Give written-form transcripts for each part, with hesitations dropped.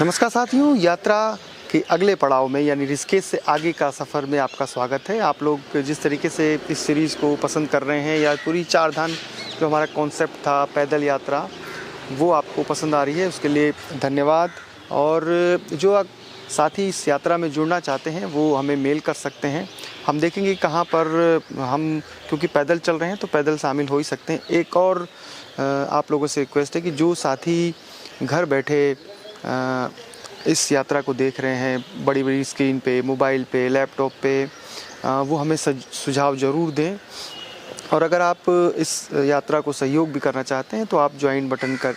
नमस्कार साथियों, यात्रा के अगले पड़ाव में यानी ऋषिकेश से आगे का सफ़र में आपका स्वागत है। आप लोग जिस तरीके से इस सीरीज़ को पसंद कर रहे हैं या पूरी चार धाम जो हमारा कॉन्सेप्ट था पैदल यात्रा वो आपको पसंद आ रही है, उसके लिए धन्यवाद। और जो साथी इस यात्रा में जुड़ना चाहते हैं वो हमें मेल कर सकते हैं। हम देखेंगे कहाँ पर हम, क्योंकि पैदल चल रहे हैं तो पैदल शामिल हो ही सकते हैं। एक और आप लोगों से रिक्वेस्ट है कि जो साथी घर बैठे इस यात्रा को देख रहे हैं बड़ी बड़ी स्क्रीन पे, मोबाइल पे, लैपटॉप पे, वो हमें सुझाव ज़रूर दें। और अगर आप इस यात्रा को सहयोग भी करना चाहते हैं तो आप ज्वाइन बटन कर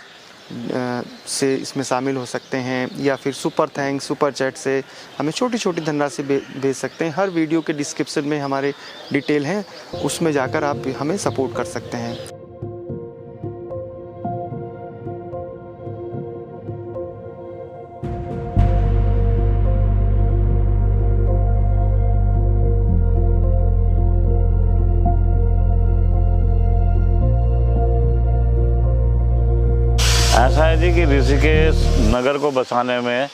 से इसमें शामिल हो सकते हैं, या फिर सुपर थैंक्स, सुपर चैट से हमें छोटी छोटी धनराशि भेज सकते हैं। हर वीडियो के डिस्क्रिप्शन में हमारे डिटेल हैं, उसमें जाकर आप हमें सपोर्ट कर सकते हैं। ऐसा है जी कि ऋषिकेश नगर को बसाने में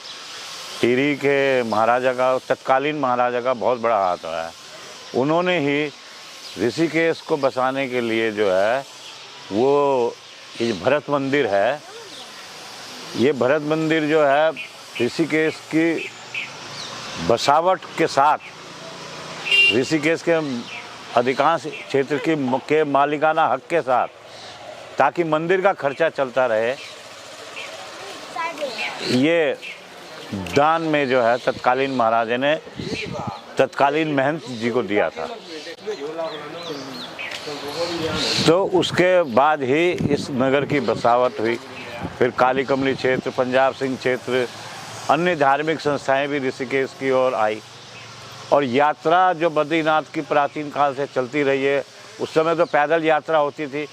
टिहरी के महाराजा का, तत्कालीन महाराजा का बहुत बड़ा हाथ है। उन्होंने ही ऋषिकेश को बसाने के लिए जो है वो ये भरत मंदिर है, ये भरत मंदिर जो है ऋषिकेश की बसावट के साथ, ऋषिकेश के अधिकांश क्षेत्र के मालिकाना हक के साथ, ताकि मंदिर का खर्चा चलता रहे, ये दान में जो है तत्कालीन महाराजा ने तत्कालीन महंत जी को दिया था। तो उसके बाद ही इस नगर की बसावट हुई। फिर काली कमली क्षेत्र, पंजाब सिंह क्षेत्र, अन्य धार्मिक संस्थाएं भी ऋषिकेश की ओर आई। और यात्रा जो बद्रीनाथ की प्राचीन काल से चलती रही है, उस समय तो पैदल यात्रा होती थी,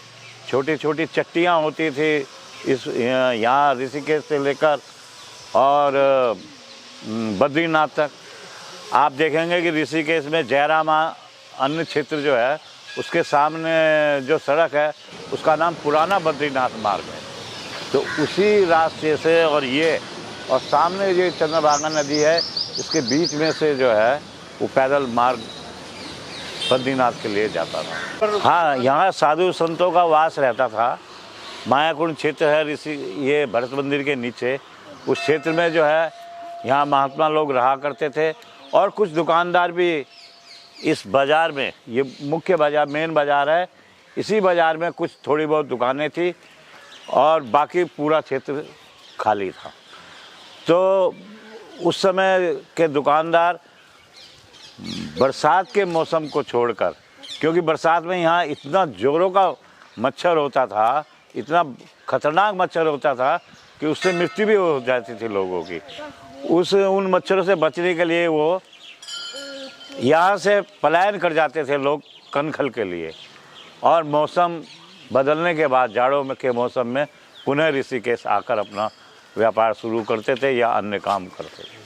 छोटी छोटी चट्टियाँ होती थी इस यहाँ ऋषिकेश से लेकर और बद्रीनाथ तक। आप देखेंगे कि ऋषिकेश में जयरामा अन्य क्षेत्र जो है उसके सामने जो सड़क है उसका नाम पुराना बद्रीनाथ मार्ग है। तो उसी रास्ते से और सामने ये चंद्रभागा नदी है, इसके बीच में से जो है वो पैदल मार्ग बद्रीनाथ के लिए जाता था। हाँ, यहाँ साधु संतों का वास रहता था। मायाकुंड क्षेत्र है ये भरत मंदिर के नीचे, उस क्षेत्र में जो है यहाँ महात्मा लोग रहा करते थे। और कुछ दुकानदार भी इस बाज़ार में, ये मुख्य बाज़ार, मेन बाज़ार है, इसी बाज़ार में कुछ थोड़ी बहुत दुकानें थी और बाकी पूरा क्षेत्र खाली था। तो उस समय के दुकानदार बरसात के मौसम को छोड़कर, क्योंकि बरसात में यहाँ इतना जोरों का मच्छर होता था, इतना खतरनाक मच्छर होता था कि उससे मृत्यु भी हो जाती थी लोगों की। उन मच्छरों से बचने के लिए वो यहाँ से पलायन कर जाते थे लोग कनखल के लिए, और मौसम बदलने के बाद जाड़ों में के मौसम में पुनः ऋषिकेश आकर अपना व्यापार शुरू करते थे या अन्य काम करते थे।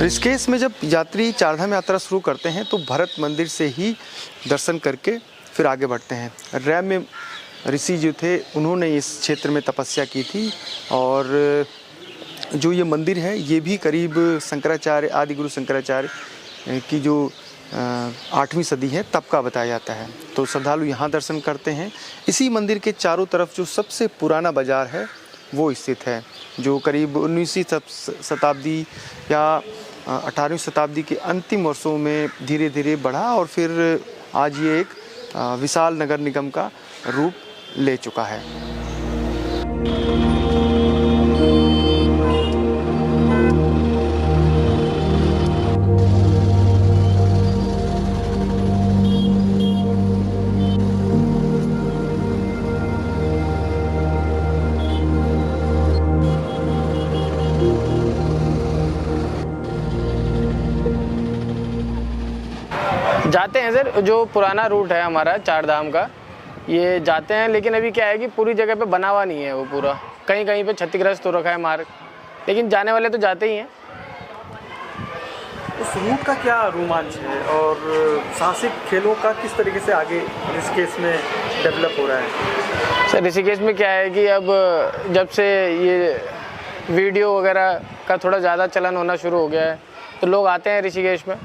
ऋषिकेश में जब यात्री चारधाम यात्रा शुरू करते हैं तो भरत मंदिर से ही दर्शन करके फिर आगे बढ़ते हैं। रैम में ऋषि जो थे उन्होंने इस क्षेत्र में तपस्या की थी, और जो ये मंदिर है ये भी करीब शंकराचार्य, आदि गुरु शंकराचार्य की जो 8वीं सदी है तब का बताया जाता है। तो श्रद्धालु यहाँ दर्शन करते हैं। इसी मंदिर के चारों तरफ जो सबसे पुराना बाज़ार है वो स्थित है, जो करीब 19वीं शताब्दी या 18वीं शताब्दी के अंतिम वर्षों में धीरे धीरे बढ़ा और फिर आज ये एक विशाल नगर निगम का रूप ले चुका है। जाते हैं सर, जो पुराना रूट है हमारा चार धाम का, ये जाते हैं, लेकिन अभी क्या है कि पूरी जगह पे बना हुआ नहीं है वो पूरा, कहीं कहीं पे क्षतिग्रस्त हो रखा है मार्ग, लेकिन जाने वाले तो जाते ही हैं। उस रूट का क्या रोमांच है और साहसिक खेलों का किस तरीके से आगे ऋषिकेश में डेवलप हो रहा है? सर ऋषिकेश में क्या है कि अब जब से ये वीडियो वगैरह का थोड़ा ज़्यादा चलन होना शुरू हो गया है, तो लोग आते हैं ऋषिकेश में,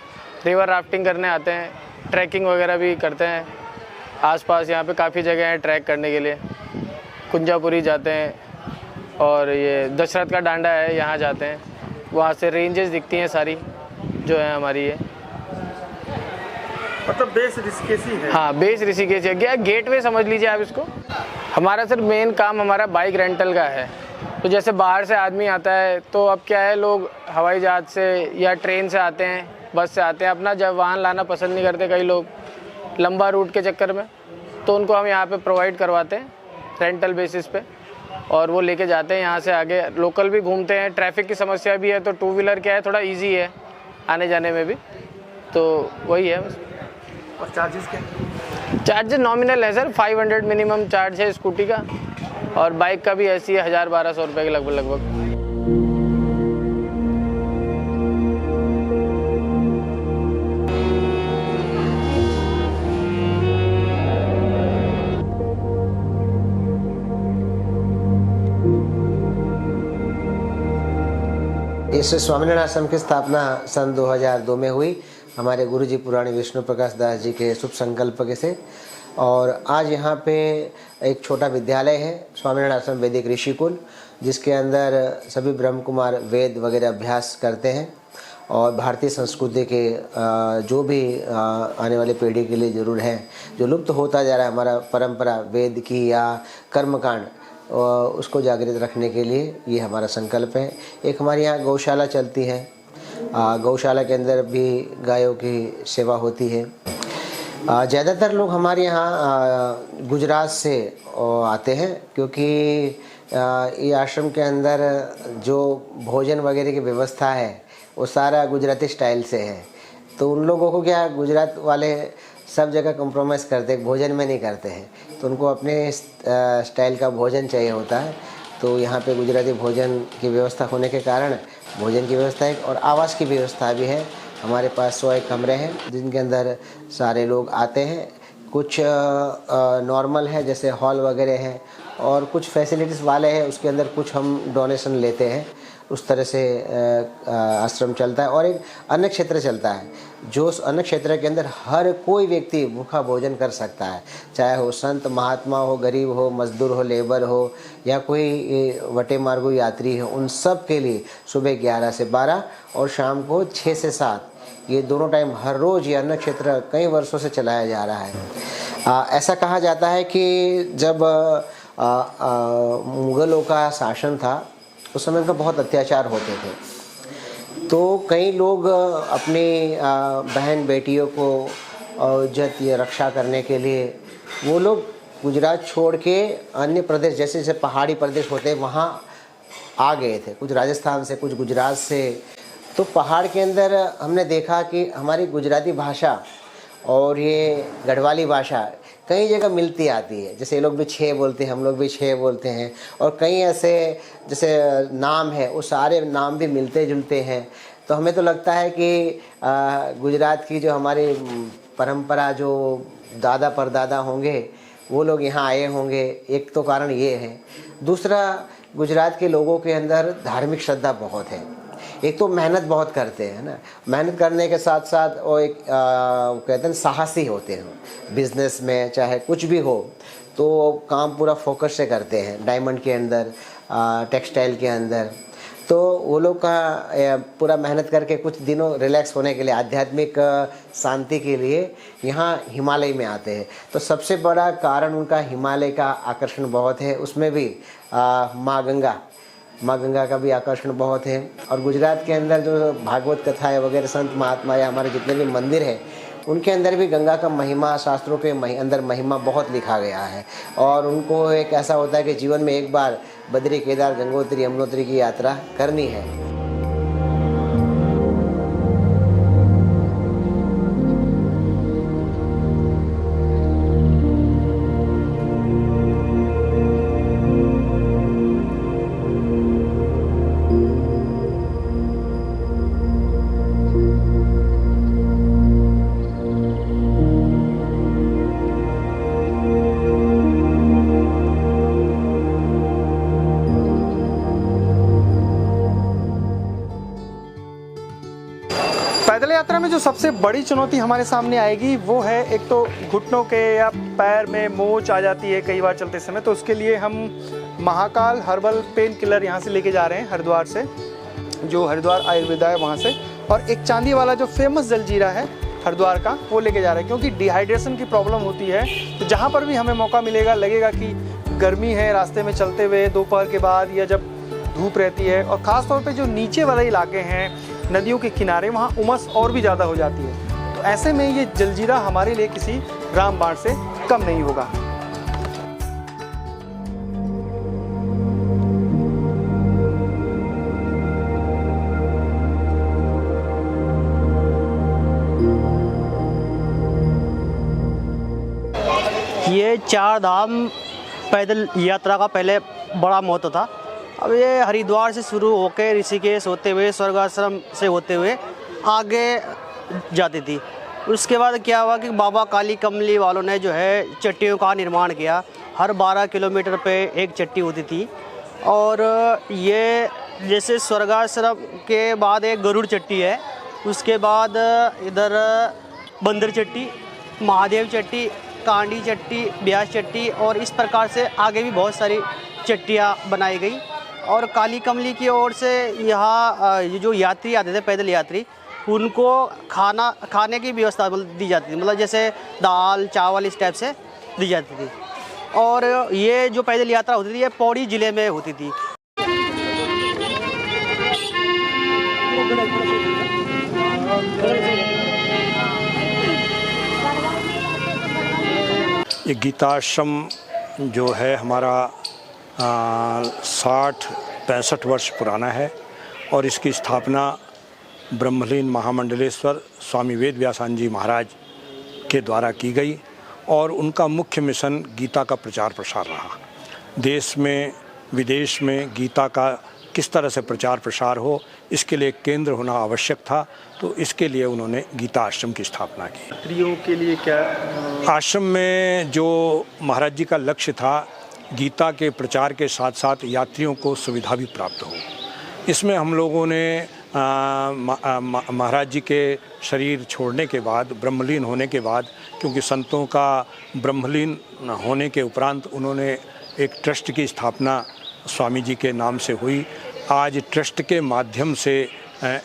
रिवर राफ्टिंग करने आते हैं, ट्रैकिंग वगैरह भी करते हैं। आसपास यहाँ पे काफ़ी जगह हैं ट्रैक करने के लिए, कुंजापुरी जाते हैं और ये दशरथ का डांडा है, यहाँ जाते हैं। वहाँ से रेंजेस दिखती हैं सारी जो है हमारी ये, मतलब बेस ऋषिकेश ही है। हाँ बेस ऋषिकेश है, क्या गेटवे समझ लीजिए आप इसको। हमारा सर मेन काम हमारा बाइक रेंटल का है। तो जैसे बाहर से आदमी आता है तो अब क्या है, लोग हवाई जहाज़ से या ट्रेन से आते हैं, बस से आते हैं, अपना जब वाहन लाना पसंद नहीं करते कई लोग लंबा रूट के चक्कर में, तो उनको हम यहाँ पे प्रोवाइड करवाते हैं रेंटल बेसिस पे, और वो लेके जाते हैं यहाँ से आगे। लोकल भी घूमते हैं, ट्रैफिक की समस्या भी है तो टू व्हीलर क्या है थोड़ा इजी है आने जाने में भी, तो वही है बस। और चार्जेस क्या? चार्जेस नॉमिनल है सर, 500 मिनिमम चार्ज है स्कूटी का, और बाइक का भी ऐसी है 1000-1200 रुपये के लगभग। इस स्वामीनारायण आश्रम की स्थापना सन 2002 में हुई हमारे गुरुजी पुराणी विष्णु प्रकाश दास जी के शुभ संकल्प के से। और आज यहाँ पे एक छोटा विद्यालय है, स्वामीनारायण आश्रम वैदिक ऋषिकुल, जिसके अंदर सभी ब्रह्म कुमार वेद वगैरह अभ्यास करते हैं और भारतीय संस्कृति के जो भी आने वाले पीढ़ी के लिए ज़रूर है, जो लुप्त होता जा रहा है हमारा परंपरा वेद की या कर्मकांड, उसको जागृत रखने के लिए ये हमारा संकल्प है। एक हमारे यहाँ गौशाला चलती है, गौशाला के अंदर भी गायों की सेवा होती है। ज़्यादातर लोग हमारे यहाँ गुजरात से आते हैं, क्योंकि ये आश्रम के अंदर जो भोजन वगैरह की व्यवस्था है वो सारा गुजराती स्टाइल से है। तो उन लोगों को क्या, गुजरात वाले सब जगह कंप्रोमाइज़ करते हैं, भोजन में नहीं करते हैं, तो उनको अपने स्टाइल का भोजन चाहिए होता है। तो यहाँ पे गुजराती भोजन की व्यवस्था होने के कारण भोजन की व्यवस्था है और आवास की व्यवस्था भी है। हमारे पास 101 कमरे हैं जिनके अंदर सारे लोग आते हैं। कुछ नॉर्मल है जैसे हॉल वगैरह है, और कुछ फैसिलिटीज़ वाले हैं उसके अंदर कुछ हम डोनेशन लेते हैं। उस तरह से आश्रम चलता है। और एक अन्न क्षेत्र चलता है, जो अन्न क्षेत्र के अंदर हर कोई व्यक्ति भूखा भोजन कर सकता है, चाहे हो संत महात्मा हो, गरीब हो, मजदूर हो, लेबर हो, या कोई वटे मार्गो यात्री हो, उन सब के लिए सुबह 11 से 12 और शाम को 6 से 7 ये दोनों टाइम हर रोज़ ये अन्न क्षेत्र कई वर्षों से चलाया जा रहा है। ऐसा कहा जाता है कि जब मुग़लों का शासन था उस समय उनका बहुत अत्याचार होते थे, तो कई लोग अपनी बहन बेटियों को इज्जत या रक्षा करने के लिए वो लोग गुजरात छोड़ के अन्य प्रदेश जैसे जैसे पहाड़ी प्रदेश होते हैं वहाँ आ गए थे, कुछ राजस्थान से, कुछ गुजरात से। तो पहाड़ के अंदर हमने देखा कि हमारी गुजराती भाषा और ये गढ़वाली भाषा कई जगह मिलती आती है। जैसे ये लोग भी छः बोलते हैं, हम लोग भी छः बोलते हैं, और कई ऐसे जैसे नाम है वो सारे नाम भी मिलते जुलते हैं। तो हमें तो लगता है कि गुजरात की जो हमारी परंपरा, जो दादा परदादा होंगे वो लोग यहाँ आए होंगे, एक तो कारण ये है। दूसरा, गुजरात के लोगों के अंदर धार्मिक श्रद्धा बहुत है। एक तो मेहनत बहुत करते हैं ना, मेहनत करने के साथ साथ वो एक कहते हैं साहसी होते हैं। बिजनेस में चाहे कुछ भी हो तो काम पूरा फोकस से करते हैं। डायमंड के अंदर, टेक्सटाइल के अंदर, तो वो लोग का पूरा मेहनत करके कुछ दिनों रिलैक्स होने के लिए, आध्यात्मिक शांति के लिए यहाँ हिमालय में आते हैं। तो सबसे बड़ा कारण उनका हिमालय का आकर्षण बहुत है। उसमें भी माँ गंगा का भी आकर्षण बहुत है। और गुजरात के अंदर जो भागवत कथाएँ वगैरह, संत महात्मा या हमारे जितने भी मंदिर हैं उनके अंदर भी गंगा का महिमा, शास्त्रों के अंदर महिमा बहुत लिखा गया है। और उनको एक ऐसा होता है कि जीवन में एक बार बद्री, केदार, गंगोत्री, यमुनोत्री की यात्रा करनी है। पैदल यात्रा में जो सबसे बड़ी चुनौती हमारे सामने आएगी वो है, एक तो घुटनों के या पैर में मोच आ जाती है कई बार चलते समय। तो उसके लिए हम महाकाल हर्बल पेन किलर यहाँ से लेके जा रहे हैं, हरिद्वार से, जो हरिद्वार आयुर्वेदा है वहाँ से। और एक चांदी वाला जो फेमस जलजीरा है हरिद्वार का, वो लेके जा रहे हैं, क्योंकि डिहाइड्रेशन की प्रॉब्लम होती है। तो जहाँ पर भी हमें मौका मिलेगा, लगेगा कि गर्मी है रास्ते में चलते हुए दोपहर के बाद या जब धूप रहती है, और ख़ास तौर पे जो नीचे वाले इलाके हैं नदियों के किनारे, वहाँ उमस और भी ज़्यादा हो जाती है। तो ऐसे में ये जलजीरा हमारे लिए किसी रामबाण से कम नहीं होगा। ये चार धाम पैदल यात्रा का पहले बड़ा महत्व था। अब ये हरिद्वार से शुरू होकर ऋषिकेश होते हुए, स्वर्गाश्रम से होते हुए आगे जाती थी। उसके बाद क्या हुआ कि बाबा काली कमली वालों ने जो है चट्टियों का निर्माण किया। हर 12 किलोमीटर पे एक चट्टी होती थी। और ये जैसे स्वर्गाश्रम के बाद एक गरुड़ चट्टी है, उसके बाद इधर बंदर चट्टी, महादेव चट्टी, कांडी चट्टी, ब्यास चट्टी, और इस प्रकार से आगे भी बहुत सारी चट्टियाँ बनाई गई। और काली कमली की ओर से यहाँ ये जो यात्री आते थे, पैदल यात्री, उनको खाने की व्यवस्था दी जाती थी, मतलब जैसे दाल चावल इस टाइप से दी जाती थी। और ये जो पैदल यात्रा होती थी ये पौड़ी ज़िले में होती थी। ये गीताश्रम जो है हमारा 60-65 वर्ष पुराना है, और इसकी स्थापना ब्रह्मलीन महामंडलेश्वर स्वामी वेद व्यासान जी महाराज के द्वारा की गई। और उनका मुख्य मिशन गीता का प्रचार प्रसार रहा। देश में विदेश में गीता का किस तरह से प्रचार प्रसार हो, इसके लिए केंद्र होना आवश्यक था। तो इसके लिए उन्होंने गीता आश्रम की स्थापना की। यात्रियों के लिए क्या आश्रम में जो महाराज जी का लक्ष्य था, गीता के प्रचार के साथ साथ यात्रियों को सुविधा भी प्राप्त हो। इसमें हम लोगों ने महाराज जी के शरीर छोड़ने के बाद, ब्रह्मलीन होने के बाद, क्योंकि संतों का ब्रह्मलीन होने के उपरांत उन्होंने एक ट्रस्ट की स्थापना स्वामी जी के नाम से हुई। आज ट्रस्ट के माध्यम से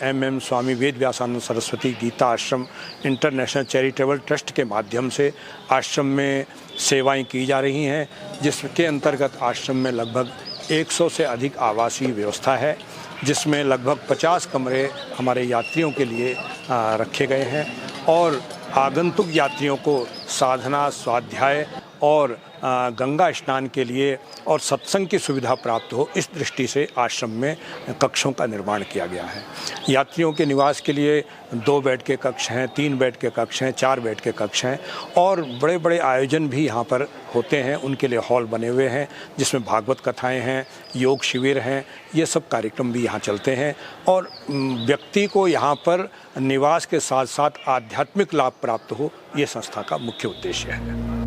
MM स्वामी वेद व्यासानंद सरस्वती गीता आश्रम इंटरनेशनल चैरिटेबल ट्रस्ट के माध्यम से आश्रम में सेवाएं की जा रही हैं, जिसके अंतर्गत आश्रम में लगभग 100 से अधिक आवासीय व्यवस्था है, जिसमें लगभग 50 कमरे हमारे यात्रियों के लिए रखे गए हैं। और आगंतुक यात्रियों को साधना, स्वाध्याय और गंगा स्नान के लिए और सत्संग की सुविधा प्राप्त हो, इस दृष्टि से आश्रम में कक्षों का निर्माण किया गया है। यात्रियों के निवास के लिए 2 बेड के कक्ष हैं, 3 बेड के कक्ष हैं, 4 बेड के कक्ष हैं, और बड़े बड़े आयोजन भी यहाँ पर होते हैं। उनके लिए हॉल बने हुए हैं, जिसमें भागवत कथाएं हैं, योग शिविर हैं, ये सब कार्यक्रम भी यहाँ चलते हैं। और व्यक्ति को यहाँ पर निवास के साथ साथ आध्यात्मिक लाभ प्राप्त हो, ये संस्था का मुख्य उद्देश्य है।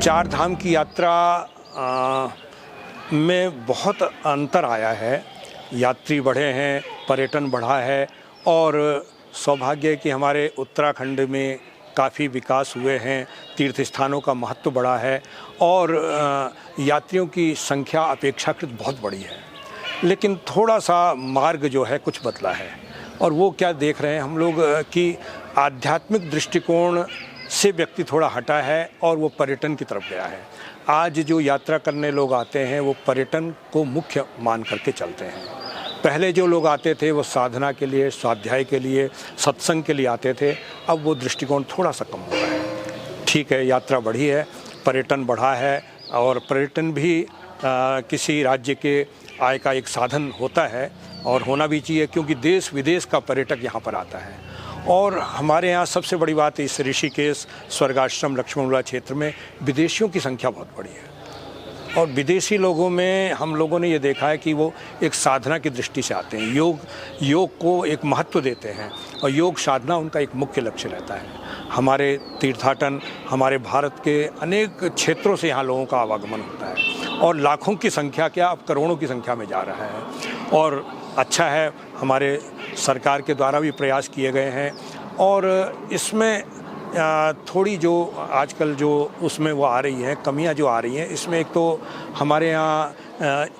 चार धाम की यात्रा में बहुत अंतर आया है। यात्री बढ़े हैं, पर्यटन बढ़ा है और सौभाग्य है कि हमारे उत्तराखंड में काफ़ी विकास हुए हैं, तीर्थ स्थानों का महत्व बढ़ा है और यात्रियों की संख्या अपेक्षाकृत बहुत बड़ी है। लेकिन थोड़ा सा मार्ग जो है कुछ बदला है और वो क्या देख रहे हैं हम लोग कि आध्यात्मिक दृष्टिकोण से व्यक्ति थोड़ा हटा है और वो पर्यटन की तरफ गया है। आज जो यात्रा करने लोग आते हैं वो पर्यटन को मुख्य मान करके चलते हैं। पहले जो लोग आते थे वो साधना के लिए, स्वाध्याय के लिए, सत्संग के लिए आते थे। अब वो दृष्टिकोण थोड़ा सा कम हो रहा है। ठीक है, यात्रा बढ़ी है, पर्यटन बढ़ा है और पर्यटन भी किसी राज्य के आय का एक साधन होता है और होना भी चाहिए, क्योंकि देश विदेश का पर्यटक यहाँ पर आता है। और हमारे यहाँ सबसे बड़ी बात इस ऋषिकेश स्वर्गाश्रम लक्ष्मणझूला क्षेत्र में विदेशियों की संख्या बहुत बड़ी है और विदेशी लोगों में हम लोगों ने ये देखा है कि वो एक साधना की दृष्टि से आते हैं, योग को एक महत्व देते हैं और योग साधना उनका एक मुख्य लक्ष्य रहता है। हमारे तीर्थाटन, हमारे भारत के अनेक क्षेत्रों से यहाँ लोगों का आवागमन होता है और लाखों की संख्या क्या अब करोड़ों की संख्या में जा रहा है और अच्छा है। हमारे सरकार के द्वारा भी प्रयास किए गए हैं और इसमें थोड़ी जो आजकल जो उसमें वो आ रही हैं कमियां जो आ रही हैं, इसमें एक तो हमारे यहाँ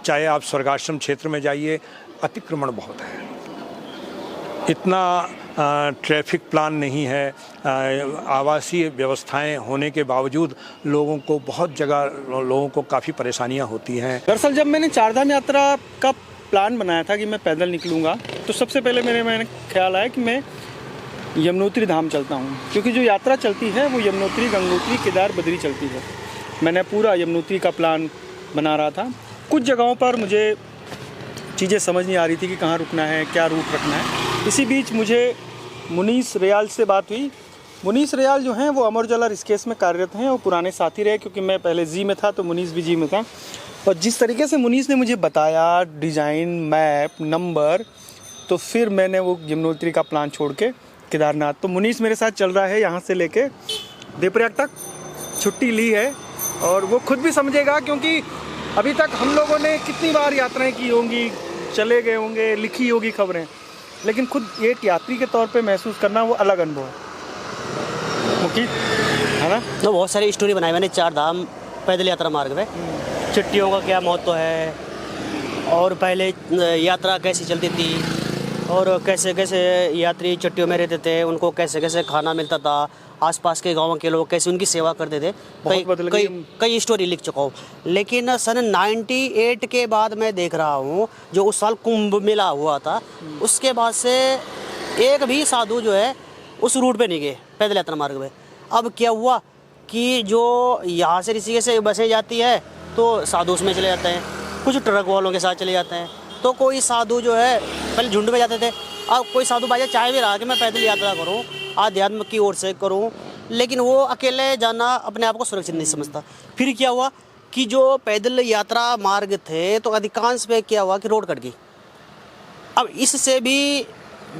चाहे आप स्वर्गाश्रम क्षेत्र में जाइए, अतिक्रमण बहुत है, इतना ट्रैफिक प्लान नहीं है, आवासीय व्यवस्थाएं होने के बावजूद लोगों को बहुत जगह लोगों को काफ़ी परेशानियां होती हैं। दरअसल जब मैंने चारधाम यात्रा का प्लान बनाया था कि मैं पैदल निकलूँगा, तो सबसे पहले मैंने ख्याल आया कि मैं यमुनोत्री धाम चलता हूँ, क्योंकि जो यात्रा चलती है वो यमुनोत्री, गंगोत्री, केदार, बद्री चलती है। मैंने पूरा यमुनोत्री का प्लान बना रहा था। कुछ जगहों पर मुझे चीज़ें समझ नहीं आ रही थी कि कहाँ रुकना है, क्या रूट रखना है। इसी बीच मुझे मुनीश रियाल से बात हुई। मुनीश रियाल जो हैं वो अमर उजाला ऋषिकेश में कार्यरत हैं और पुराने साथी रहे, क्योंकि मैं पहले जी में था तो मुनीश भी जी में था। और जिस तरीके से मुनीश ने मुझे बताया, डिज़ाइन, मैप, नंबर, तो फिर मैंने वो यमुनोत्री का प्लान छोड़ के केदारनाथ, तो मुनीश मेरे साथ चल रहा है यहाँ से लेके देवप्रयाग तक। छुट्टी ली है और वो खुद भी समझेगा, क्योंकि अभी तक हम लोगों ने कितनी बार यात्राएं की होंगी, चले गए होंगे, लिखी होगी खबरें, लेकिन खुद एक यात्री के तौर पे महसूस करना वो अलग अनुभव है। मुकीत है ना, तो बहुत सारी स्टोरी बनाई मैंने चार धाम पैदल यात्रा मार्ग में। चिट्ठियों का क्या महत्व है और पहले यात्रा कैसी चलती थी और कैसे कैसे यात्री चिट्ठियों में रहते थे, उनको कैसे कैसे खाना मिलता था, आसपास के गांवों के लोग कैसे उनकी सेवा करते थे। कई स्टोरी लिख चुका हूँ। लेकिन सन 98 के बाद मैं देख रहा हूँ, जो उस साल कुंभ मेला हुआ था, उसके बाद से एक भी साधु जो है उस रूट पे नहीं गए पैदल यात्रा मार्ग में। अब क्या हुआ कि जो यहाँ से ऋषिकेश से बसें जाती है तो साधु उसमें चले जाते हैं, कुछ ट्रक वालों के साथ चले जाते हैं। तो कोई साधु जो है पहले झुंड में जाते थे, अब कोई साधु भाई चाहे भी रहा कि मैं पैदल यात्रा करूं, आध्यात्म की ओर से करूं, लेकिन वो अकेले जाना अपने आप को सुरक्षित नहीं समझता। फिर क्या हुआ कि जो पैदल यात्रा मार्ग थे तो अधिकांश पे क्या हुआ कि रोड कट गई। अब इससे भी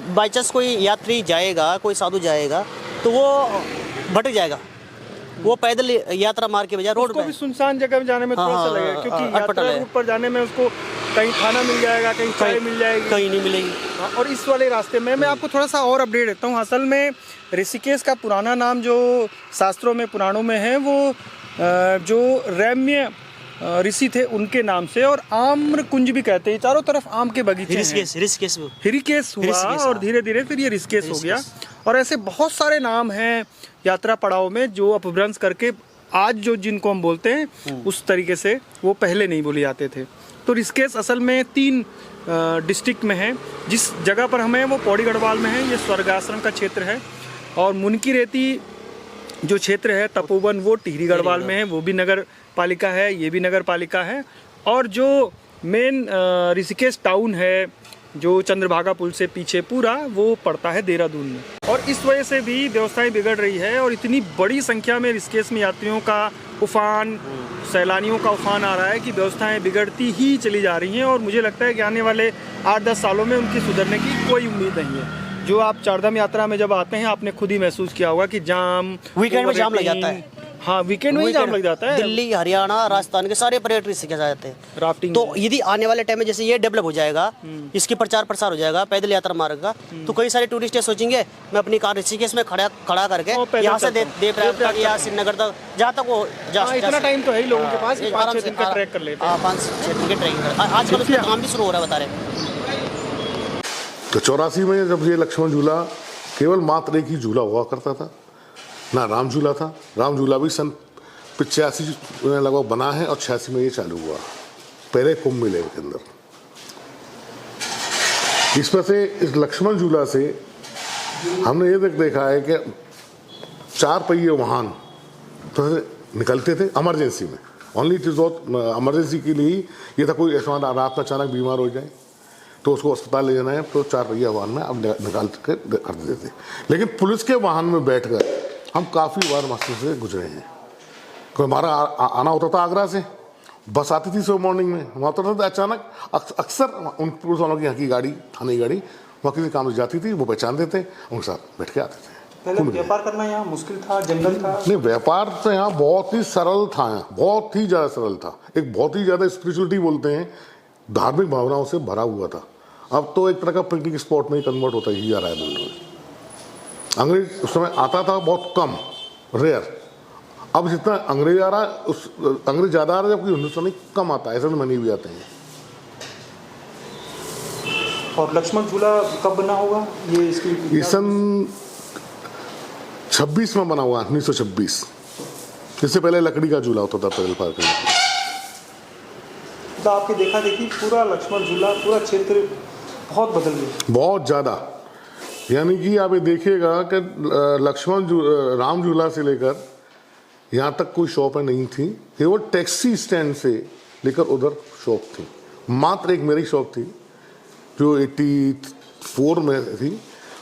बाई चांस कोई यात्री जाएगा, कोई साधु जाएगा तो वो भटक जाएगा, वो पैदल यात्रा मार्ग के बजाय रोड पे सुनसान जगह में जाने में थोड़ा सा लगेगा, क्योंकि यात्रा रूट पर जाने में उसको कहीं खाना मिल जाएगा, कहीं चाय मिल जाएगी, कहीं नहीं मिलेगी। और इस वाले रास्ते में मैं आपको थोड़ा सा और अपडेट देता हूँ। असल में ऋषिकेश का पुराना नाम जो शास्त्रों में, पुराणों में है, वो जो रैम्य ऋषि थे उनके नाम से, और आम्र कुंज भी कहते हैं। चारों तरफ आम के बगीचे हैं। ऋषिकेश हुआ और धीरे धीरे फिर ये ऋषिकेश हो गया। और ऐसे बहुत सारे नाम हैं यात्रा पड़ाव में जो अपभ्रंश करके आज जो जिनको हम बोलते हैं उस तरीके से वो पहले नहीं बोले जाते थे। तो ऋषिकेश असल में 3 डिस्ट्रिक्ट में है। जिस जगह पर हमें वो पौड़ी गढ़वाल में है, ये स्वर्गाश्रम का क्षेत्र है। और मुनकी रेती जो क्षेत्र है, तपोवन, वो टिहरी गढ़वाल में है, वो भी नगर पालिका है, ये भी नगर पालिका है। और जो मेन ऋषिकेश टाउन है, जो चंद्रभागा पुल से पीछे पूरा, वो पड़ता है देहरादून में। और इस वजह से भी व्यवस्थाएं बिगड़ रही है और इतनी बड़ी संख्या में ऋषिकेश में यात्रियों का उफान, सैलानियों का उफान आ रहा है कि व्यवस्थाएं बिगड़ती ही चली जा रही हैं और मुझे लगता है कि आने वाले 8-10 सालों में उनकी सुधरने की कोई उम्मीद नहीं है। जो आप चारधाम यात्रा में जब आते हैं आपने खुद ही महसूस किया होगा कि जाम, वीकेंड में जाम लग जाता है। हाँ, वीकेंड में ही जाम लग जाता है। दिल्ली, हरियाणा, राजस्थान के सारे पर्यटक ऋषिकेश आ जाते हैं राफ्टिंग तो यदि आने वाले टाइम में जैसे ये डेवलप हो जाएगा, इसकी प्रचार प्रसार हो जाएगा पैदल यात्रा मार्ग का, तो कई सारे टूरिस्ट ये सोचेंगे मैं अपनी कार ऋषिकेश में खड़ा करके यहाँ से देवप्रयाग या श्रीनगर तक जहाँ तक वो इतना टाइम तो है ही लोगों के पास, 5-6 दिन का ट्रैक कर लेते हैं। 5-6 दिन की ट्रैकिंग कर आजकल उसका काम भी शुरू हो रहा है, बता रहे। तो 84 में जब ये लक्ष्मण झूला केवल मात्र एक ही झूला हुआ करता था, ना राम झूला था। राम झूला भी सन 85 में लगभग बना है और 86 में ये चालू हुआ, पहले कुंभ मेले के अंदर। इसमें से इस लक्ष्मण झूला से हमने ये देखा है कि 4 पहिए वाहन तो निकलते थे इमरजेंसी में, ओनली इट इज इमरजेंसी के लिए ये था। कोई ऐसा रात में अचानक बीमार हो जाए तो उसको अस्पताल ले जाना है तो 4 पहिया वाहन में अब निकाल के कर देते थे। लेकिन पुलिस के वाहन में बैठकर हम काफ़ी बार मस्ती से गुजरे हैं। कोई हमारा आना होता था आगरा से, बस आती थी सुबह मॉर्निंग में, वहाँ होता था अचानक अक्सर उन पुलिस वालों की यहाँ की गाड़ी, थाने की गाड़ी वहाँ किसी काम से जाती थी, वो पहचानते थे, उनके साथ बैठ के आते थे। पहले व्यापार करना यहाँ मुश्किल था, जंगल था? नहीं, व्यापार तो यहाँ बहुत ही सरल था, यहाँ बहुत ही ज़्यादा सरल था। एक बहुत ही ज़्यादा स्पिरिचुअलिटी बोलते हैं, धार्मिक भावनाओं से भरा हुआ था। अब तो एक तरह का पिकनिक स्पॉट में ही कन्वर्ट होता ही जा रहा है दिन में। अंग्रेज उस समय आता था बहुत कम, रेयर। अब जितना अंग्रेज आ रहा है उस अंग्रेज ज़्यादा आ रहा है जबकि हिंदुस्तानी कम आता है, ऐसे तो मनी भी आते हैं। और लक्ष्मण झूला कब बना होगा ये? इसकी सन 26 में बना हुआ, 1926। इससे पहले लकड़ी का झूला होता था पैदल पार्क में। तो आपके देखा देखी पूरा लक्ष्मण झूला, पूरा क्षेत्र बहुत बदल गया, बहुत ज़्यादा। यानी कि आप ये देखिएगा कि राम झूला से लेकर यहाँ तक कोई शॉप नहीं थी, केवल टैक्सी स्टैंड से लेकर उधर शॉप थी। मात्र एक मेरी शॉप थी जो 84 में थी,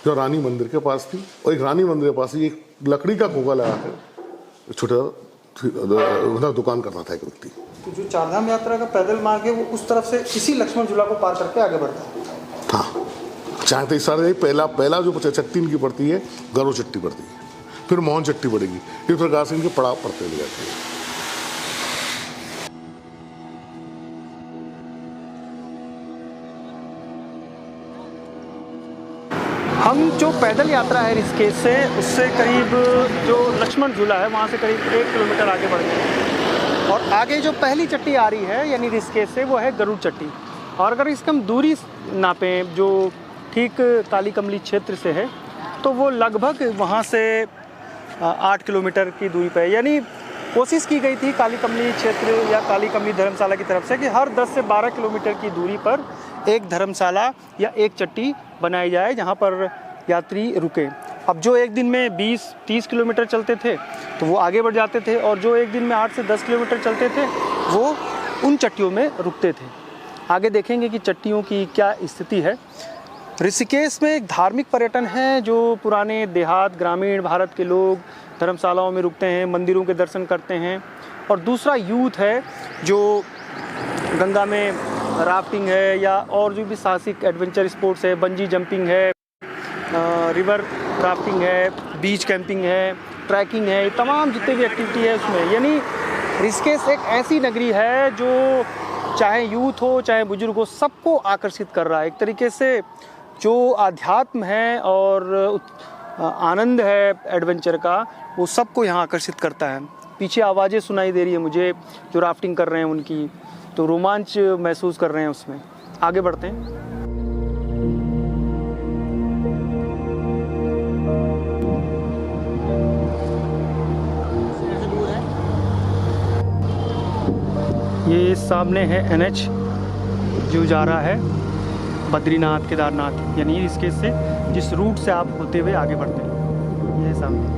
जो रानी मंदिर के पास थी, और एक रानी मंदिर के पास ही एक लकड़ी का खोखा लगा कर छोटा दुकान करना था एक व्यक्ति। तो जो चारधाम यात्रा का पैदल मार्ग है वो उस तरफ से इसी लक्ष्मण झूला को पार करके आगे बढ़ता है। हाँ, चाहे तो इस सारे पहला जो चट्टी इनकी पड़ती है, गरो चट्टी पड़ती है, फिर मोहन चट्टी पड़ेगी, इस प्रकार से इनके पड़ाव पड़ते ले जाते हैं। हम जो पैदल यात्रा है ऋषिकेश से, उससे करीब जो लक्ष्मण झूला है वहाँ से करीब 1 किलोमीटर आगे बढ़ गए हैं। और आगे जो पहली चट्टी आ रही है यानी ऋषिकेश से, वो है गरुड़ चट्टी। और अगर इसकी हम दूरी नापें जो ठीक काली कमली क्षेत्र से है, तो वो लगभग वहाँ से 8 किलोमीटर की दूरी पर है। यानी कोशिश की गई थी काली कमली क्षेत्र या काली कमली धर्मशाला की तरफ से कि हर 10 से 12 किलोमीटर की दूरी पर एक धर्मशाला या एक चट्टी बनाई जाए जहाँ पर यात्री रुके। अब जो एक दिन में 20-30 किलोमीटर चलते थे तो वो आगे बढ़ जाते थे, और जो एक दिन में 8 से 10 किलोमीटर चलते थे वो उन चट्टियों में रुकते थे। आगे देखेंगे कि चट्टियों की क्या स्थिति है। ऋषिकेश में एक धार्मिक पर्यटन है, जो पुराने देहात ग्रामीण भारत के लोग धर्मशालाओं में रुकते हैं, मंदिरों के दर्शन करते हैं। और दूसरा यूथ है जो गंगा में राफ्टिंग है या और जो भी साहसिक एडवेंचर स्पोर्ट्स है, बंजी जंपिंग है, रिवर राफ्टिंग है, बीच कैंपिंग है, ट्रैकिंग है, तमाम जितने भी एक्टिविटी है उसमें। यानी ऋषिकेश एक ऐसी नगरी है जो चाहे यूथ हो चाहे बुजुर्ग हो, सबको आकर्षित कर रहा है। एक तरीके से जो आध्यात्म है और आनंद है एडवेंचर का, वो सबको यहाँ आकर्षित करता है। पीछे आवाज़ें सुनाई दे रही है मुझे जो राफ्टिंग कर रहे हैं उनकी, तो रोमांच महसूस कर रहे हैं उसमें। आगे बढ़ते हैं। ये सामने है NH जो जा रहा है बद्रीनाथ केदारनाथ, यानी इसके से जिस रूट से आप होते हुए आगे बढ़ते हैं, ये सामने।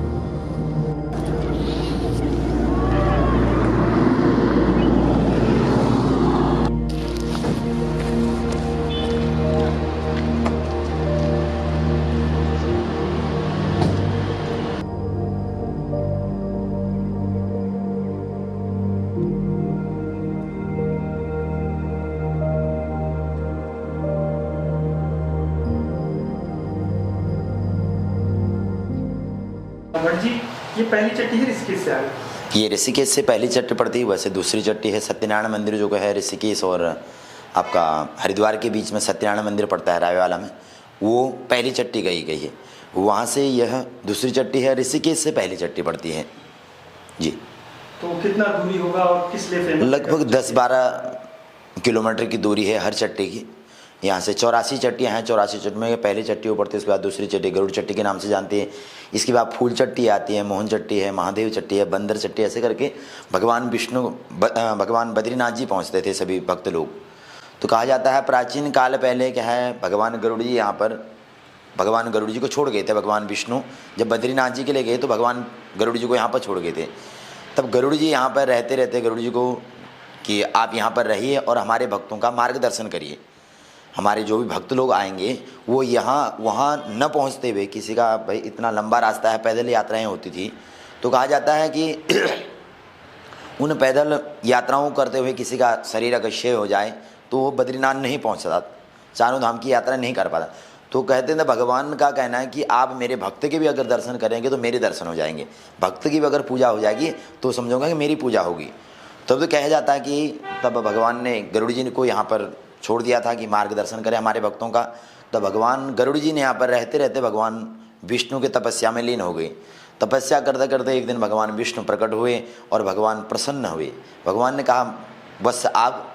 जी ये पहली चट्टी है ऋषिकेश से आगे? ये ऋषिकेश से पहली चट्टी पड़ती है, वैसे दूसरी चट्टी है सत्यनारायण मंदिर जो है ऋषिकेश और आपका हरिद्वार के बीच में सत्यनारायण मंदिर पड़ता है रायवाला में, वो पहली चट्टी गई है। वहाँ से यह दूसरी चट्टी है, ऋषिकेश से पहली चट्टी पड़ती है जी। तो कितना दूरी होगा और किस लिए फेमस? लगभग 10-12 किलोमीटर की दूरी है हर चट्टी की। यहाँ से 84 चट्टियाँ हैं, 84 चट्टी में पहली चट्टी ऊपर थी, उसके बाद दूसरी चट्टी गरुड़ चट्टी के नाम से जानती है। इसके बाद फूल चट्टी आती है, मोहन चट्टी है, महादेव चट्टी है, बंदर चट्टी, ऐसे करके भगवान बद्रीनाथ जी पहुँचते थे सभी भक्त लोग। तो कहा जाता है प्राचीन काल पहले क्या है, भगवान गरुड़ जी यहाँ पर भगवान गरुड़ जी को छोड़ गए थे। भगवान विष्णु जब बद्रीनाथ जी के लिए गए तो भगवान गरुड़ जी को यहाँ पर छोड़ गए थे। तब गरुड़ जी यहाँ पर रहते गरुड़ जी को कि आप यहाँ पर रहिए और हमारे भक्तों का मार्गदर्शन करिए। हमारे जो भी भक्त लोग आएंगे वो यहाँ वहाँ न पहुँचते हुए, किसी का भाई इतना लंबा रास्ता है, पैदल यात्राएं होती थी, तो कहा जाता है कि उन पैदल यात्राओं करते हुए किसी का शरीर अगर क्षय हो जाए तो वो बद्रीनाथ नहीं पहुँच सकता, चारों धाम की यात्रा नहीं कर पाता। तो कहते हैं भगवान का कहना है कि आप मेरे भक्त के भी अगर दर्शन करेंगे तो मेरे दर्शन हो जाएंगे, भक्त की भी अगर पूजा हो जाएगी तो समझोगा कि मेरी पूजा होगी। तब तो कहा जाता है कि तब भगवान ने गरुड़ जी को यहाँ पर छोड़ दिया था कि मार्गदर्शन करें हमारे भक्तों का। तब भगवान गरुड़ जी ने यहाँ पर रहते भगवान विष्णु के तपस्या में लीन हो गए। तपस्या करते करते एक दिन भगवान विष्णु प्रकट हुए और भगवान प्रसन्न हुए। भगवान ने कहा बस आप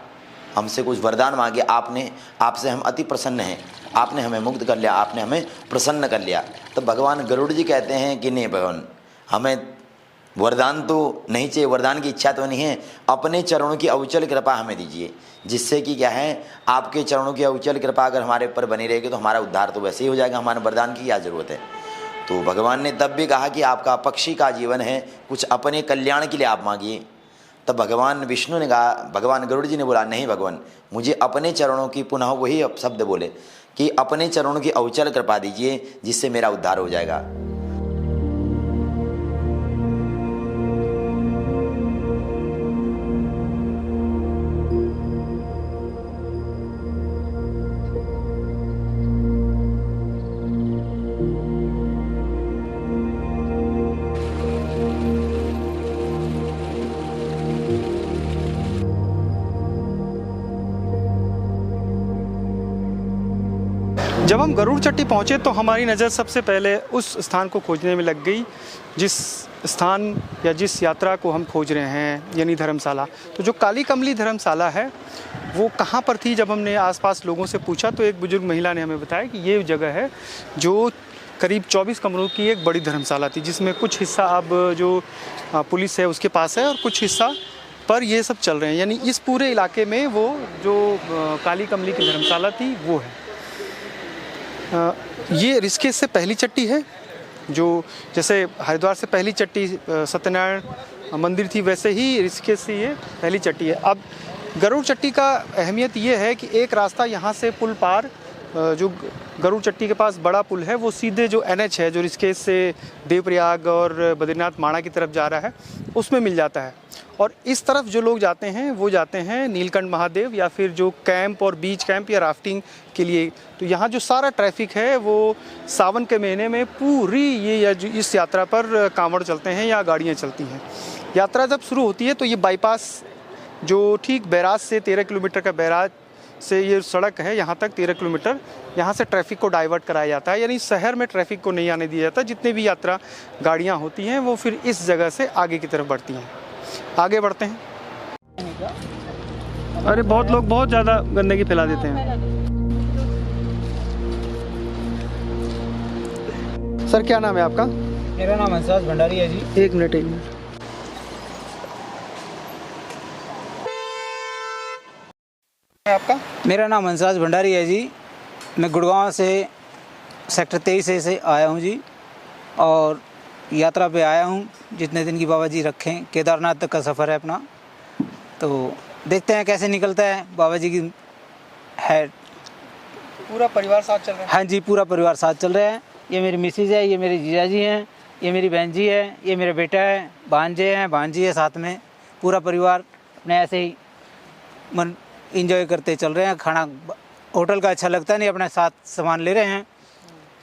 हमसे कुछ वरदान मांगे, आपसे हम अति प्रसन्न हैं, आपने हमें मुक्त कर लिया, आपने हमें प्रसन्न कर लिया। तो भगवान गरुड़ जी कहते हैं कि नहीं भगवान, हमें वरदान तो नहीं चाहिए, वरदान की इच्छा तो नहीं है, अपने चरणों की अविचल कृपा हमें दीजिए, जिससे कि क्या है आपके चरणों की अविचल कृपा अगर हमारे ऊपर बनी रहेगी तो हमारा उद्धार तो वैसे ही हो जाएगा, हमारे वरदान की क्या ज़रूरत है। तो भगवान ने तब भी कहा कि आपका पक्षी का जीवन है, कुछ अपने कल्याण के लिए आप मांगिए। तब भगवान विष्णु ने कहा, भगवान गरुड़ जी ने बोला नहीं भगवान, मुझे अपने चरणों की, पुनः वही शब्द बोले कि अपने चरणों की अविचल कृपा दीजिए जिससे मेरा उद्धार हो जाएगा। जब हम गरुड़ चट्टी पहुँचे तो हमारी नज़र सबसे पहले उस स्थान को खोजने में लग गई जिस स्थान या जिस यात्रा को हम खोज रहे हैं, यानी धर्मशाला। तो जो काली कमली धर्मशाला है वो कहाँ पर थी, जब हमने आसपास लोगों से पूछा तो एक बुजुर्ग महिला ने हमें बताया कि ये जगह है जो करीब 24 कमरों की एक बड़ी धर्मशाला थी, जिसमें कुछ हिस्सा अब जो पुलिस है उसके पास है और कुछ हिस्सा पर ये सब चल रहे हैं। यानी इस पूरे इलाके में वो जो काली कमली की धर्मशाला थी वो है। ये ऋषिकेश से पहली चट्टी है, जो जैसे हरिद्वार से पहली चट्टी सत्यनारायण मंदिर थी वैसे ही ऋषिकेश से ये पहली चट्टी है। अब गरुड़ चट्टी का अहमियत ये है कि एक रास्ता यहाँ से पुल पार, जो गरुड़ चट्टी के पास बड़ा पुल है वो सीधे जो NH है जो ऋषिकेश से देवप्रयाग और बद्रीनाथ माणा की तरफ जा रहा है उसमें मिल जाता है। और इस तरफ जो लोग जाते हैं वो जाते हैं नीलकंठ महादेव या फिर जो कैंप और बीच कैंप या राफ्टिंग के लिए। तो यहाँ जो सारा ट्रैफिक है वो सावन के महीने में पूरी ये इस यात्रा पर कांवड़ चलते हैं या गाड़ियाँ चलती हैं। यात्रा जब शुरू होती है तो ये बाईपास जो ठीक बैराज से 13 किलोमीटर का बैराज से ये सड़क है यहाँ तक 13 किलोमीटर, यहाँ से ट्रैफिक को डाइवर्ट कराया जाता है, यानी शहर में ट्रैफिक को नहीं आने दिया जाता। जितने भी यात्रा गाड़ियाँ होती हैं वो फिर इस जगह से आगे की तरफ बढ़ती हैं। आगे बढ़ते हैं। अरे बहुत लोग बहुत ज़्यादा गंदगी फैला देते हैं। सर क्या नाम है आपका? मेरा नाम हंसराज भंडारी है जी। एक मिनट। आपका? मेरा नाम हंसराज भंडारी है जी। मैं गुड़गांव से सेक्टर 23 से आया हूँ जी, और यात्रा पे आया हूँ। जितने दिन की बाबा जी रखें, केदारनाथ तक का सफ़र है अपना, तो देखते हैं कैसे निकलता है। बाबा जी की है, पूरा परिवार साथ चल रहा है? हाँ जी, पूरा परिवार साथ चल रहा है। ये मेरी मिसेज है, ये मेरे जीजा जी हैं, ये मेरी बहन जी है, ये मेरा बेटा है, भांजे हैं, भांजी है साथ में। पूरा परिवार अपने ऐसे ही मन इंजॉय करते चल रहे हैं। खाना होटल का अच्छा लगता नहीं, अपने साथ सामान ले रहे हैं,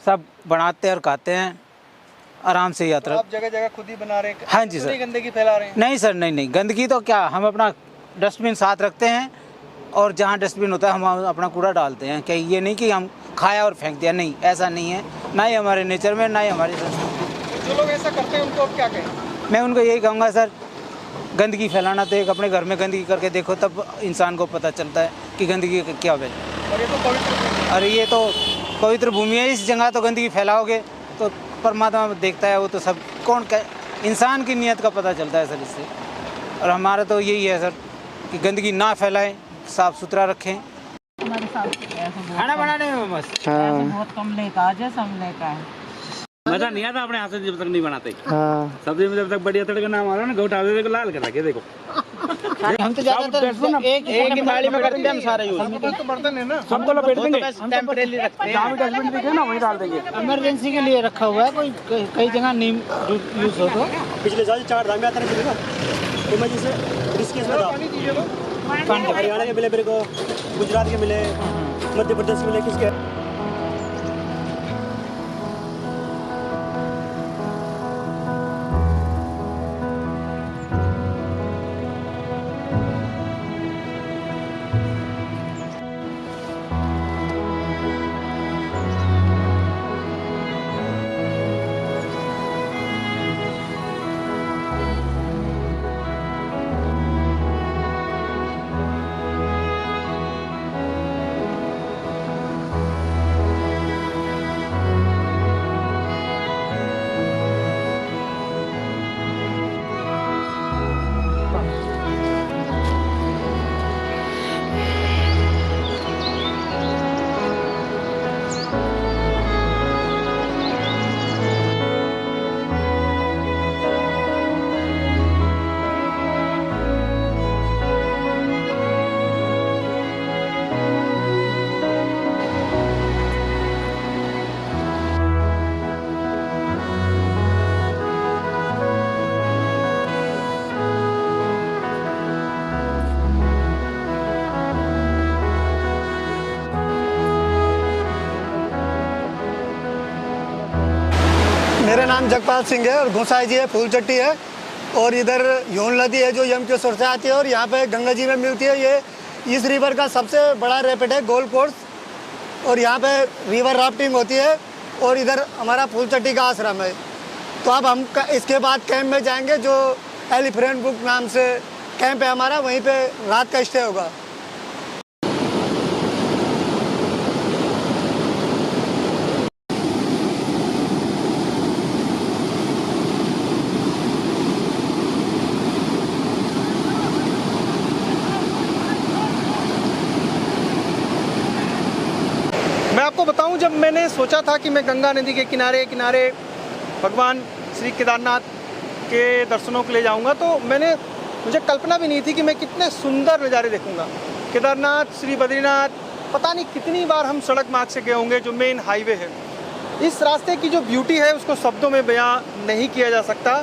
सब बनाते हैं और खाते हैं। आराम से यात्रा। आप जगह जगह खुद ही बना रहे हैं? हाँ जी तो सर। नहीं गंदगी फैला रहे हैं? नहीं सर, नहीं, गंदगी तो क्या, हम अपना डस्टबिन साथ रखते हैं और जहाँ डस्टबिन होता है हम अपना कूड़ा डालते हैं। क्या ये नहीं कि हम खाया और फेंक दिया, नहीं, ऐसा नहीं है, ना ही हमारे नेचर में, ना ही हमारी संस्कृति। जो लोग ऐसा करते हैं उनको अब क्या कहें? मैं उनको यही कहूँगा सर, गंदगी फैलाना तो एक अपने घर में गंदगी करके देखो, तब इंसान को पता चलता है कि गंदगी क्या है। और ये तो पवित्र भूमि है। और ये तो पवित्र भूमि है, इस जगह तो गंदगी फैलाओगे तो परमात्मा देखता है, वो तो सब कौन इंसान की नीयत का पता चलता है सर इससे। और हमारा तो यही है सर कि गंदगी ना फैलाएं, साफ़ सुथरा रखें। खाना बनाने में बस बहुत कम लेता है, जैसा हम लेता है मजा नहीं आता अपने हाथ से जब तक नहीं बनाते। हाँ। सब्जी में जब तक बढ़िया तड़का ना मारो ना, घोटा दे, देखो लाल कर रखे, देखो हम तो ज्यादातर एक ही थाली में करते हैं, हम सारे यूज तो बर्तन है ना, सबको लपेट देंगे, टेम्परेरी रखते हैं। जहाँ भी डस्टबिन दिखे ना वहीं डाल देंगे। इमरजेंसी के लिए रखा हुआ है, कोई कई जगह नीम यूज हो तो। पिछले साल 4 धाम यात्रा चली ना, तो मैं जैसे ऋषिकेश में था, हरियाणा के मिले मेरे को, गुजरात के मिले, मध्य प्रदेश के मिले, किसके मेरा नाम जगपाल सिंह है और गोसाई जी है, फूलचट्टी है, और इधर यून नदी है जो यमकेश्वर से आती है और यहाँ पे गंगा जी में मिलती है। ये इस रिवर का सबसे बड़ा रैपिड है, गोल्फ कोर्स, और यहाँ पे रिवर राफ्टिंग होती है। और इधर हमारा फूलचट्टी का आश्रम है। तो अब हम इसके बाद कैंप में जाएंगे, जो एलिफेंट बुक नाम से कैंप है हमारा, वहीं पे रात का स्टे होगा। मैं आपको बताऊं, जब मैंने सोचा था कि मैं गंगा नदी के किनारे किनारे भगवान श्री केदारनाथ के दर्शनों के लिए जाऊंगा, तो मुझे कल्पना भी नहीं थी कि मैं कितने सुंदर नज़ारे देखूंगा। केदारनाथ, श्री बद्रीनाथ, पता नहीं कितनी बार हम सड़क मार्ग से गए होंगे, जो मेन हाईवे है। इस रास्ते की जो ब्यूटी है उसको शब्दों में बयां नहीं किया जा सकता।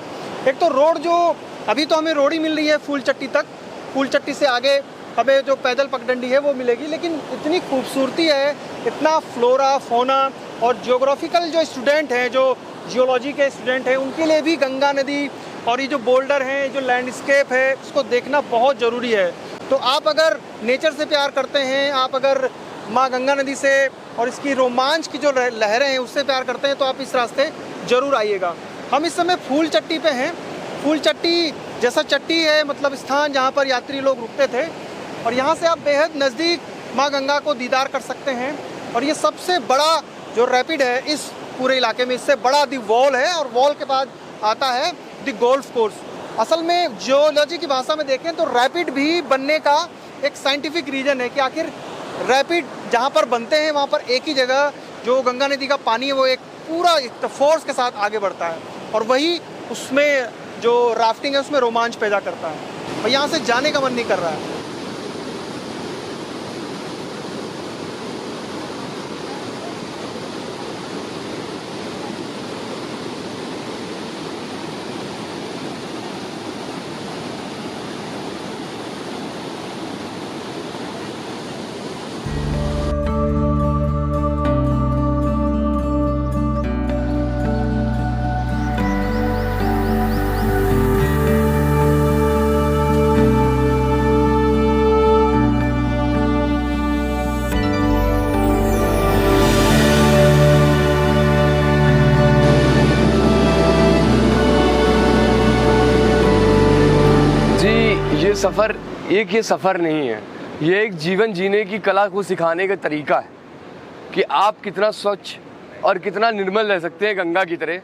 एक तो रोड, जो अभी तो हमें रोड ही मिल रही है फूलचट्टी तक, फूलचट्टी से आगे हमें जो पैदल पगडंडी है वो मिलेगी, लेकिन इतनी खूबसूरती है, इतना फ्लोरा फौना, और जियोग्राफिकल जो स्टूडेंट हैं, जो जियोलॉजी के स्टूडेंट हैं, उनके लिए भी गंगा नदी और ये जो बोल्डर हैं, जो लैंडस्केप है, उसको देखना बहुत ज़रूरी है। तो आप अगर नेचर से प्यार करते हैं, आप अगर माँ गंगा नदी से और इसकी रोमांच की जो लहरें हैं उससे प्यार करते हैं, तो आप इस रास्ते ज़रूर आइएगा। हम इस समय फूलचट्टी पे हैं। फूलचट्टी जैसा चट्टी है, मतलब स्थान जहाँ पर यात्री लोग रुकते थे, और यहाँ से आप बेहद नज़दीक माँ गंगा को दीदार कर सकते हैं। और ये सबसे बड़ा जो रैपिड है इस पूरे इलाके में, इससे बड़ा दी वॉल है, और वॉल के बाद आता है दी गोल्फ कोर्स। असल में जियोलॉजी की भाषा में देखें तो रैपिड भी बनने का एक साइंटिफिक रीज़न है कि आखिर रैपिड जहाँ पर बनते हैं वहाँ पर एक ही जगह जो गंगा नदी का पानी है वो एक पूरा फोर्स के साथ आगे बढ़ता है, और वही उसमें जो राफ्टिंग है उसमें रोमांच पैदा करता है, और यहाँ से जाने का मन नहीं कर रहा है। एक ये सफ़र नहीं है, ये एक जीवन जीने की कला को सिखाने का तरीका है कि आप कितना स्वच्छ और कितना निर्मल रह सकते हैं गंगा की तरह।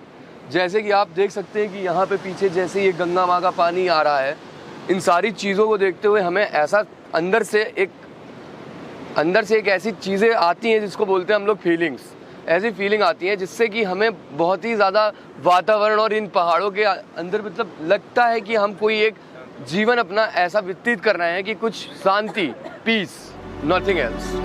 जैसे कि आप देख सकते हैं कि यहाँ पे पीछे जैसे ये गंगा माँ का पानी आ रहा है, इन सारी चीज़ों को देखते हुए हमें ऐसा अंदर से एक ऐसी चीज़ें आती हैं जिसको बोलते हैं हम लोग फीलिंग्स, ऐसी फीलिंग आती है जिससे कि हमें बहुत ही ज़्यादा वातावरण और इन पहाड़ों के अंदर मतलब लगता है कि हम कोई एक जीवन अपना ऐसा व्यतीत कर रहे हैं कि कुछ शांति, पीस, नथिंग एल्स।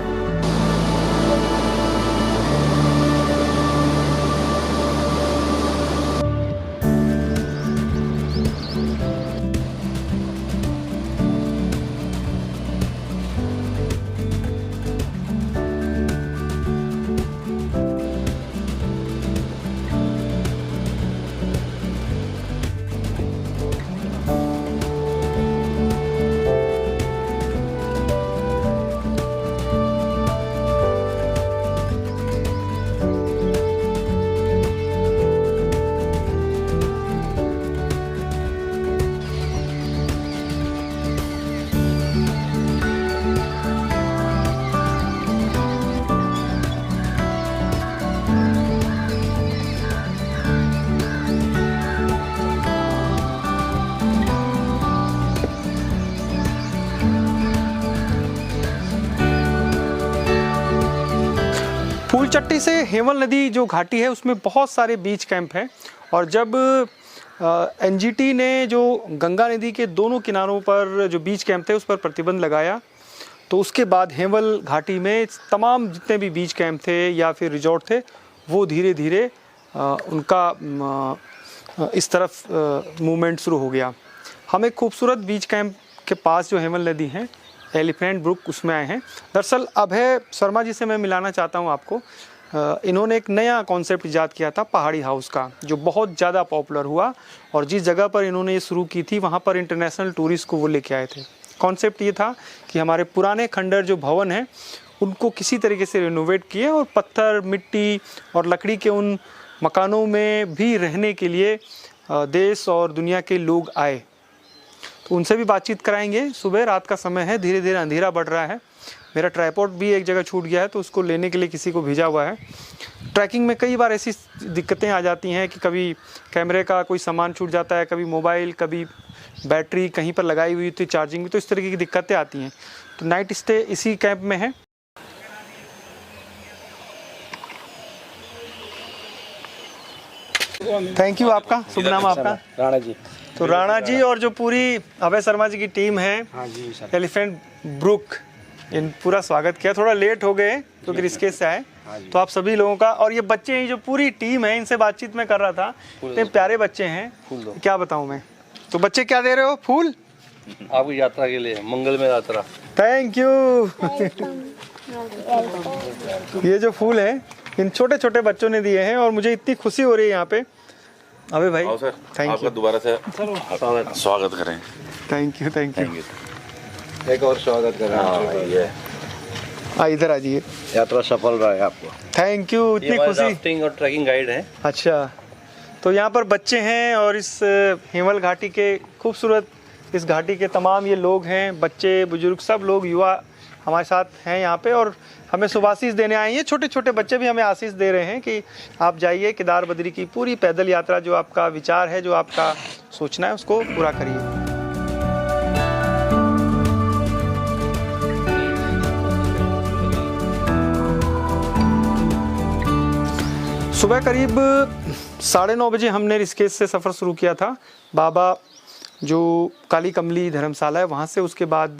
फूलचट्टी से हेमल नदी जो घाटी है उसमें बहुत सारे बीच कैंप हैं। और जब एनजीटी ने जो गंगा नदी के दोनों किनारों पर जो बीच कैंप थे उस पर प्रतिबंध लगाया, तो उसके बाद हेमल घाटी में तमाम जितने भी बीच कैंप थे या फिर रिजॉर्ट थे वो धीरे धीरे उनका इस तरफ मूवमेंट शुरू हो गया। हम एक खूबसूरत बीच कैंप के पास जो हेमल नदी है, एलिफेंट ब्रुक, उसमें आए हैं। दरअसल अभय शर्मा जी से मैं मिलाना चाहता हूं आपको। इन्होंने एक नया कॉन्सेप्ट इजाद किया था पहाड़ी हाउस का, जो बहुत ज़्यादा पॉपुलर हुआ और जिस जगह पर इन्होंने ये शुरू की थी वहाँ पर इंटरनेशनल टूरिस्ट को वो लेके आए थे। कॉन्सेप्ट ये था कि हमारे पुराने खंडर जो भवन हैं उनको किसी तरीके से रिनोवेट किए और पत्थर, मिट्टी और लकड़ी के उन मकानों में भी रहने के लिए देश और दुनिया के लोग आए। तो उनसे भी बातचीत कराएंगे। सुबह रात का समय है, धीरे धीरे अंधेरा बढ़ रहा है। मेरा ट्राइपॉड भी एक जगह छूट गया है तो उसको लेने के लिए किसी को भेजा हुआ है। ट्रैकिंग में कई बार ऐसी दिक्कतें आ जाती हैं कि कभी कैमरे का कोई सामान छूट जाता है, कभी मोबाइल, कभी बैटरी कहीं पर लगाई हुई थी चार्जिंग में, तो इस तरीके की दिक्कतें आती हैं। तो नाइट स्टे इसी कैंप में है। Thank you. आपका शुभ नाम? आपका? राणा जी। तो राणा जी और जो पूरी अभय शर्मा जी की टीम है, हाँ जी सर। एलिफेंट ब्रुक, इन पूरा स्वागत किया। थोड़ा लेट हो गए क्योंकि ऋषिकेश से आए, तो आप सभी लोगों का और ये बच्चे हैं जो पूरी टीम है, इनसे बातचीत में कर रहा था। इतने प्यारे बच्चे हैं, क्या बताऊं मैं। तो बच्चे क्या दे रहे हो? फूल आपकी यात्रा के लिए, मंगलमय यात्रा। Thank you. ये जो फूल है इन छोटे छोटे बच्चों ने दिए हैं और मुझे इतनी खुशी हो रही है यहाँ पे। अबे भाई थैंक यू, दोबारा से स्वागत करें। Thank you thank you. एक और स्वागत करें। इधर आ जाइए। यात्रा सफल रहा है आपको। थैंक यू, इतनी खुशी। राफ्टिंग और ट्रैकिंग गाइड है। अच्छा, तो यहाँ पर बच्चे हैं और इस हेमल घाटी के खूबसूरत इस घाटी के तमाम ये लोग हैं, बच्चे, बुजुर्ग, सब लोग, युवा हमारे साथ हैं यहाँ पे और हमें शुभाशीष देने आए हैं। छोटे छोटे बच्चे भी हमें आशीष दे रहे हैं कि आप जाइए, केदार बद्री की पूरी पैदल यात्रा, जो आपका विचार है, जो आपका सोचना है, उसको पूरा करिए। सुबह करीब 9:30 बजे हमने ऋषिकेश से सफ़र शुरू किया था। बाबा जो काली कमली धर्मशाला है वहाँ से, उसके बाद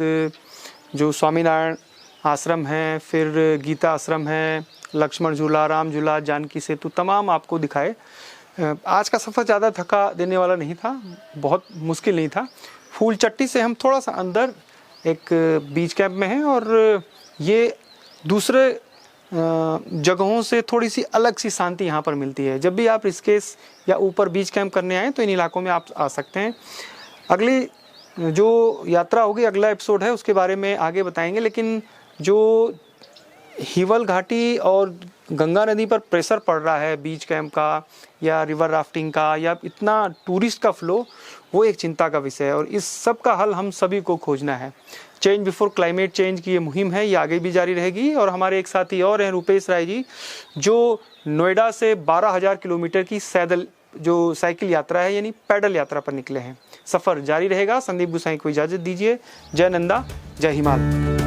जो स्वामीनारायण आश्रम है, फिर गीता आश्रम है, लक्ष्मण झूला, राम झूला, जानकी सेतु, तमाम आपको दिखाए। आज का सफ़र ज़्यादा थका देने वाला नहीं था, बहुत मुश्किल नहीं था। फूलचट्टी से हम थोड़ा सा अंदर एक बीच कैंप में हैं और ये दूसरे जगहों से थोड़ी सी अलग सी शांति यहाँ पर मिलती है। जब भी आप ऋषिकेश या ऊपर बीच कैंप करने आएँ तो इन इलाकों में आप आ सकते हैं। अगली जो यात्रा होगी, अगला एपिसोड है, उसके बारे में आगे बताएंगे। लेकिन जो हिवल घाटी और गंगा नदी पर प्रेशर पड़ रहा है बीच कैंप का या रिवर राफ्टिंग का या इतना टूरिस्ट का फ्लो, वो एक चिंता का विषय है और इस सब का हल हम सभी को खोजना है। चेंज बिफोर क्लाइमेट चेंज की ये मुहिम है, ये आगे भी जारी रहेगी। और हमारे एक साथी और हैं रुपेश राय जी, जो नोएडा से 12,000 किलोमीटर की जो साइकिल यात्रा है यानी पैदल यात्रा पर निकले हैं। सफ़र जारी रहेगा। संदीप गुसाई को इजाज़त दीजिए। जय नंदा, जय हिमाल।